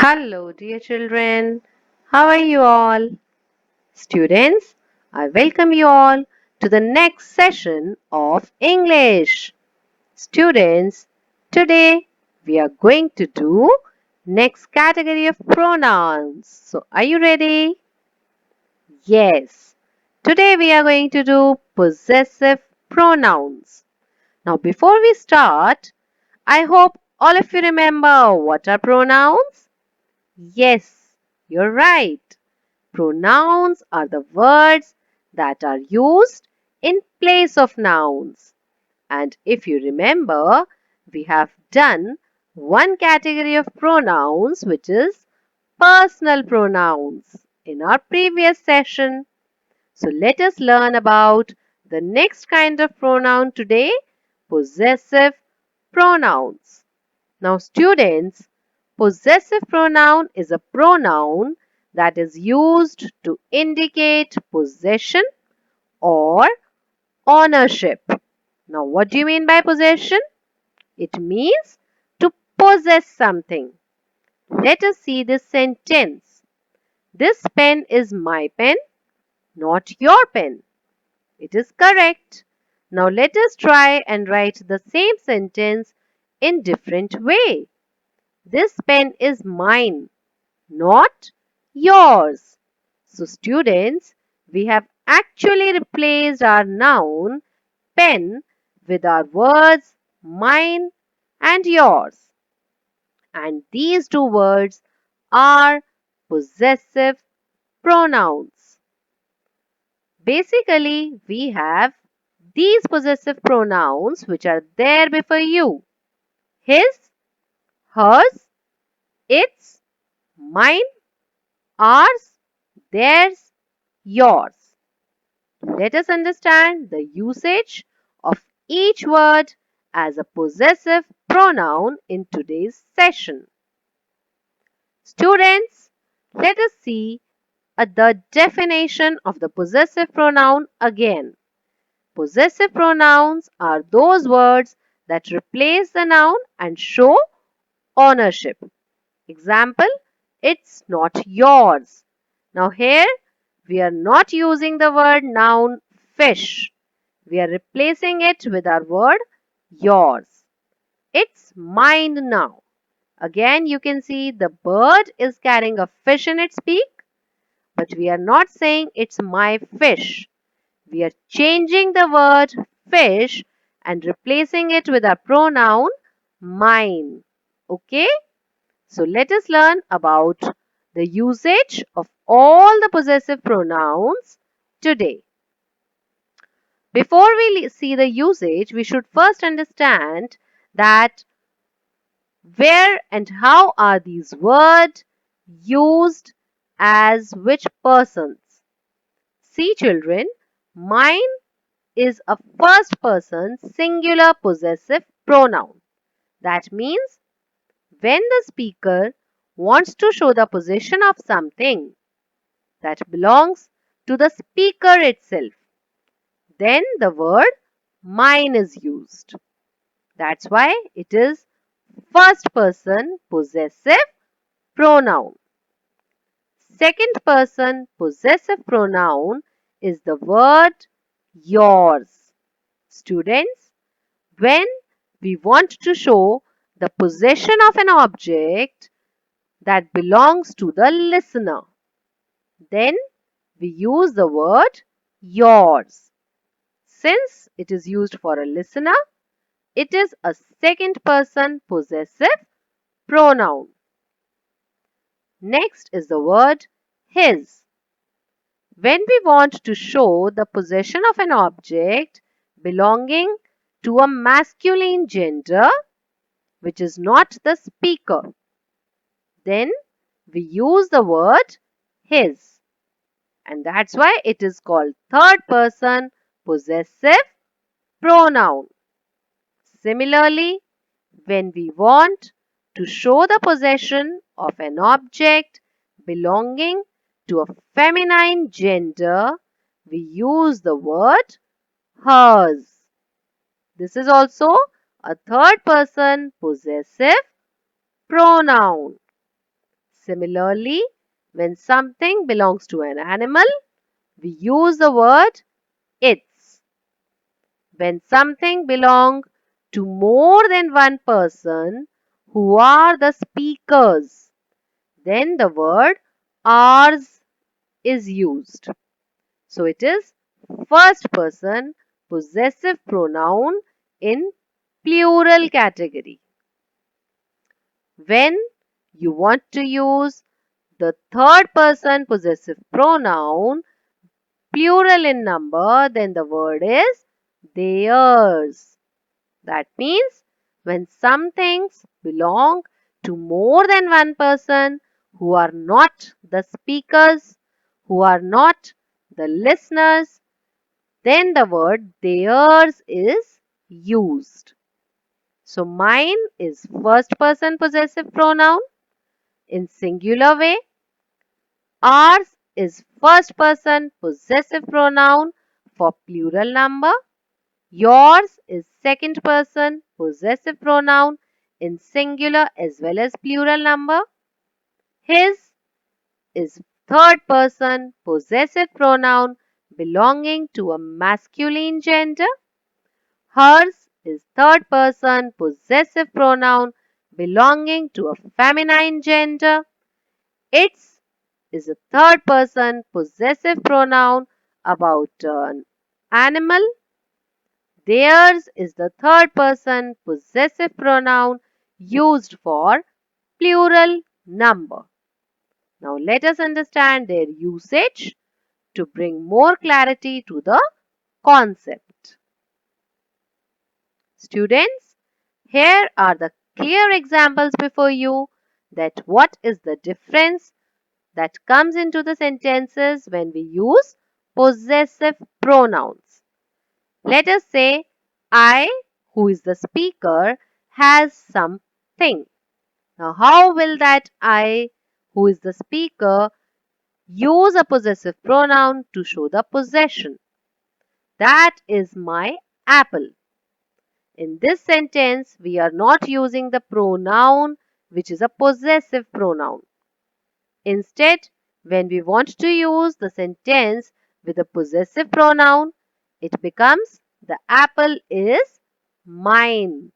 Hello, dear children. How are you all? Students, I welcome you all to the next session of English. Students, today we are going to do next category of pronouns. So, are you ready? Yes. Today we are going to do possessive pronouns. Now, before we start, I hope all of you remember what are pronouns? Yes, you're right. Pronouns are the words that are used in place of nouns. And if you remember, we have done one category of pronouns, which is personal pronouns, in our previous session. So let us learn about the next kind of pronoun today, possessive pronouns. Now, students, possessive pronoun is a pronoun that is used to indicate possession or ownership. Now, what do you mean by possession? It means to possess something. Let us see this sentence. This pen is my pen, not your pen. It is correct. Now let us try and write the same sentence in different way. This pen is mine, not yours. So students, we have actually replaced our noun pen with our words mine and yours. And these two words are possessive pronouns. Basically, we have these possessive pronouns which are there before you. His, hers, its, mine, ours, theirs, yours. Let us understand the usage of each word as a possessive pronoun in today's session. Students, let us see the definition of the possessive pronoun again. Possessive pronouns are those words that replace the noun and show ownership. Example, it's not yours. Now here we are not using the word noun fish. We are replacing it with our word yours. It's mine now. Again you can see the bird is carrying a fish in its beak, but we are not saying it's my fish. We are changing the word fish and replacing it with our pronoun mine. Okay? So let us learn about the usage of all the possessive pronouns today. Before we see the usage, we should first understand that where and how are these words used as which persons. See children, mine is a first person singular possessive pronoun. That means when the speaker wants to show the possession of something that belongs to the speaker itself, then the word mine is used. That's why it is first person possessive pronoun. Second person possessive pronoun is the word yours. Students, when we want to show the possession of an object that belongs to the listener, then we use the word yours. Since it is used for a listener, it is a second person possessive pronoun. Next is the word his. When we want to show the possession of an object belonging to a masculine gender, which is not the speaker, then we use the word his. And that's why it is called third person possessive pronoun. Similarly, when we want to show the possession of an object belonging to a feminine gender, we use the word hers. This is also a third person possessive pronoun. Similarly, when something belongs to an animal, we use the word its. When something belongs to more than one person who are the speakers, then the word ours is used. So it is first person possessive pronoun in plural category. When you want to use the third person possessive pronoun plural in number, then the word is theirs. That means when some things belong to more than one person who are not the speakers, who are not the listeners, then the word theirs is used. So mine is first person possessive pronoun in singular way. Ours is first person possessive pronoun for plural number. Yours is second person possessive pronoun in singular as well as plural number. His is third person possessive pronoun belonging to a masculine gender. Hers is third person possessive pronoun belonging to a feminine gender. Its is a third person possessive pronoun about an animal. Theirs is the third person possessive pronoun used for plural number. Now let us understand their usage to bring more clarity to the concept. Students, here are the clear examples before you that what is the difference that comes into the sentences when we use possessive pronouns. Let us say I, who is the speaker, has something. Now, how will that I, who is the speaker, use a possessive pronoun to show the possession? That is my apple. In this sentence, we are not using the pronoun which is a possessive pronoun. Instead, when we want to use the sentence with a possessive pronoun, it becomes the apple is mine.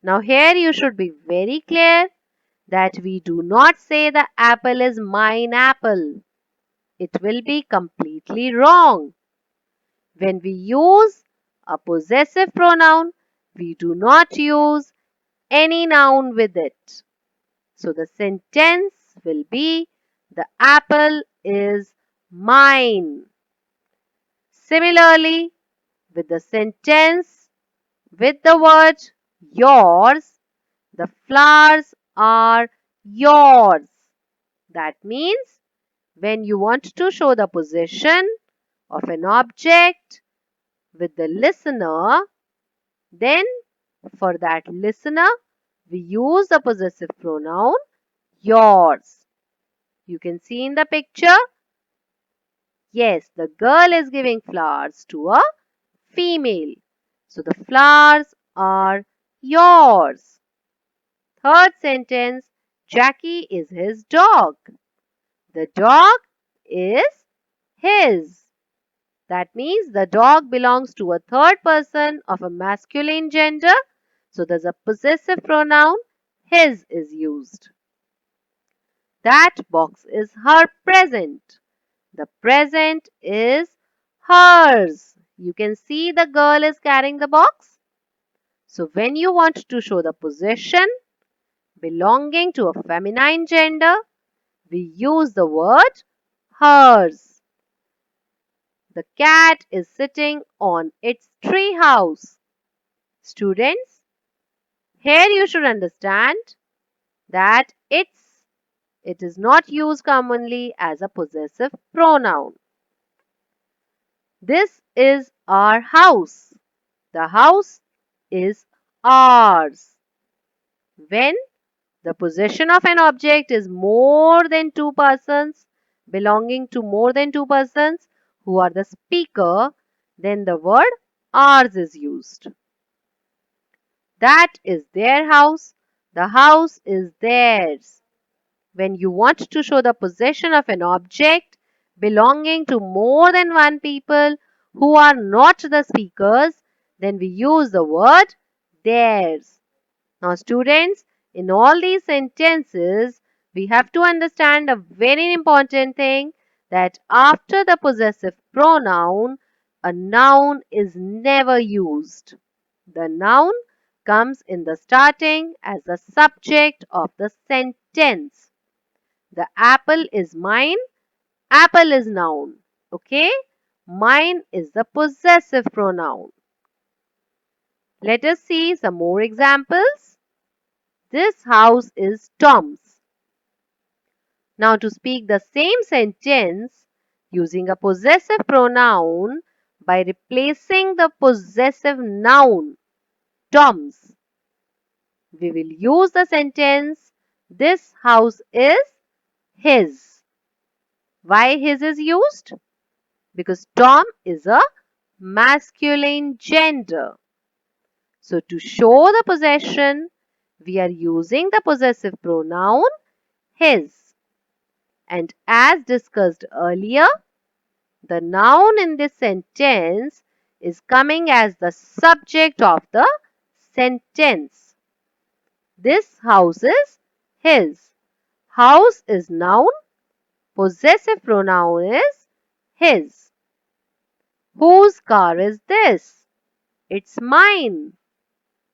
Now here you should be very clear that we do not say the apple is mine apple. It will be completely wrong. When we use a possessive pronoun, we do not use any noun with it. So the sentence will be the apple is mine. Similarly, with the sentence with the word yours, the flowers are yours. That means when you want to show the possession of an object with the listener, then for that listener, we use the possessive pronoun yours. You can see in the picture, yes, the girl is giving flowers to a female. So the flowers are yours. Third sentence, Jackie is his dog. The dog is his. That means the dog belongs to a third person of a masculine gender. So there's a possessive pronoun, his is used. That box is her present. The present is hers. You can see the girl is carrying the box. So when you want to show the possession belonging to a feminine gender, we use the word hers. The cat is sitting on its tree house. Students, here you should understand that it is not used commonly as a possessive pronoun. This is our house. The house is ours. When the possession of an object is more than two persons, belonging to more than two persons who are the speaker, then the word ours is used. That is their house. The house is theirs. When you want to show the possession of an object belonging to more than one people who are not the speakers, then we use the word theirs. Now, students, in all these sentences, we have to understand a very important thing, that after the possessive pronoun, a noun is never used. The noun comes in the starting as the subject of the sentence. The apple is mine. Apple is noun. Okay? Mine is the possessive pronoun. Let us see some more examples. This house is Tom's. Now, to speak the same sentence using a possessive pronoun by replacing the possessive noun Tom's, we will use the sentence this house is his. Why his is used? Because Tom is a masculine gender. So, to show the possession, we are using the possessive pronoun his. And as discussed earlier, the noun in this sentence is coming as the subject of the sentence. This house is his. House is noun. Possessive pronoun is his. Whose car is this? It's mine.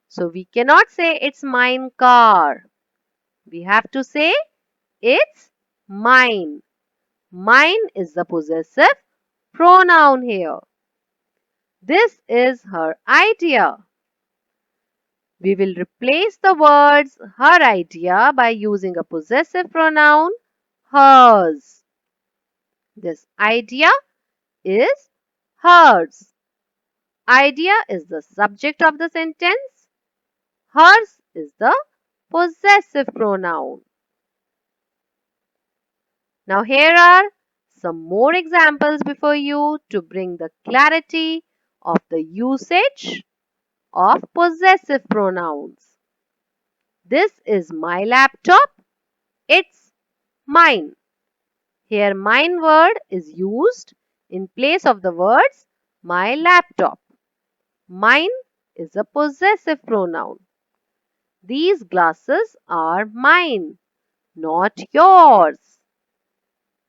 So we cannot say it's mine car. We have to say it's mine. Mine is the possessive pronoun here. This is her idea. We will replace the words her idea by using a possessive pronoun hers. This idea is hers. Idea is the subject of the sentence. Hers is the possessive pronoun. Now here are some more examples before you to bring the clarity of the usage of possessive pronouns. This is my laptop. It's mine. Here mine word is used in place of the words my laptop. Mine is a possessive pronoun. These glasses are mine, not yours.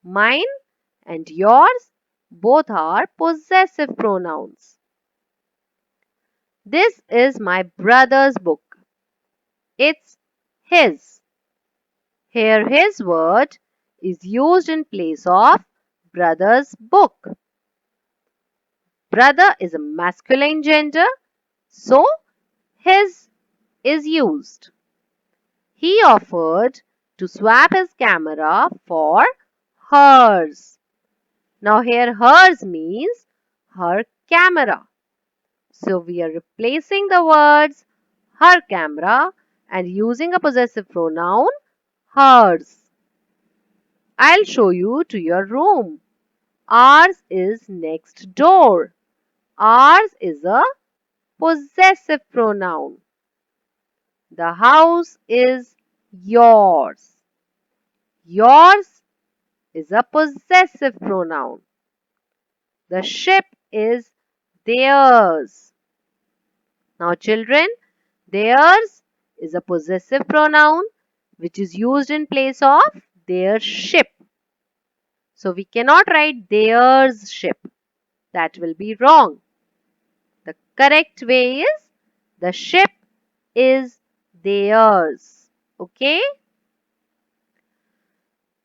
Mine and yours both are possessive pronouns. This is my brother's book. It's his. Here his word is used in place of brother's book. Brother is a masculine gender, so his is used. He offered to swap his camera for hers. Now here hers means her camera. So we are replacing the words her camera and using a possessive pronoun hers. I'll show you to your room. Ours is next door. Ours is a possessive pronoun. The house is yours. Yours is a possessive pronoun. The ship is theirs. Now, children, theirs is a possessive pronoun which is used in place of their ship. So, we cannot write theirs ship. That will be wrong. The correct way is the ship is theirs. Okay?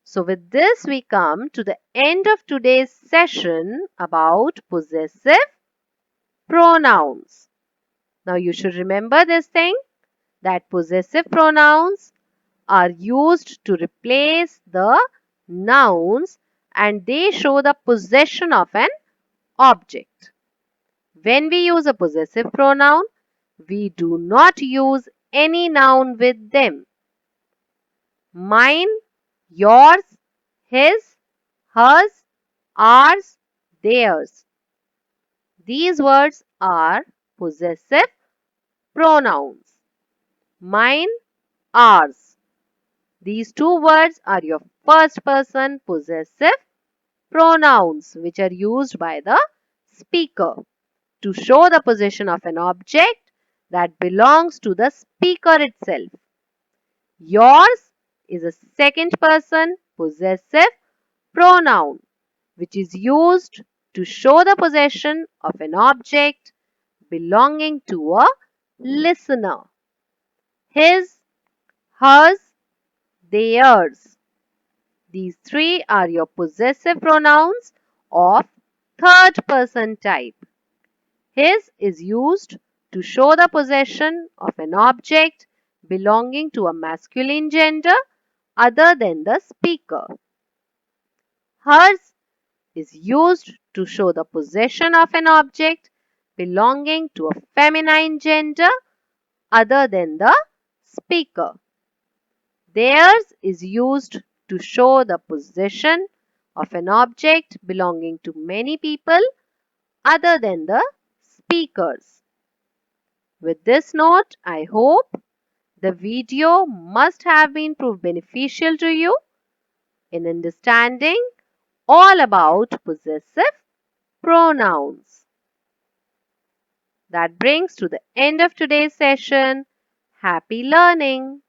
So, with this, we come to the end of today's session about possessive pronouns. Now, you should remember this thing, that possessive pronouns are used to replace the nouns and they show the possession of an object. When we use a possessive pronoun, we do not use any noun with them. Mine, yours, his, hers, ours, theirs. These words are possessive pronouns. Mine, ours. These two words are your first person possessive pronouns which are used by the speaker to show the possession of an object that belongs to the speaker itself. Yours is a second person possessive pronoun which is used to show the possession of an object belonging to a listener. His, hers, theirs. These three are your possessive pronouns of third person type. His is used to show the possession of an object belonging to a masculine gender other than the speaker. Hers is used to show the possession of an object belonging to a feminine gender other than the speaker. Theirs is used to show the possession of an object belonging to many people other than the speakers. With this note, I hope the video must have been proved beneficial to you in understanding all about possessive pronouns. That brings to the end of today's session. Happy learning!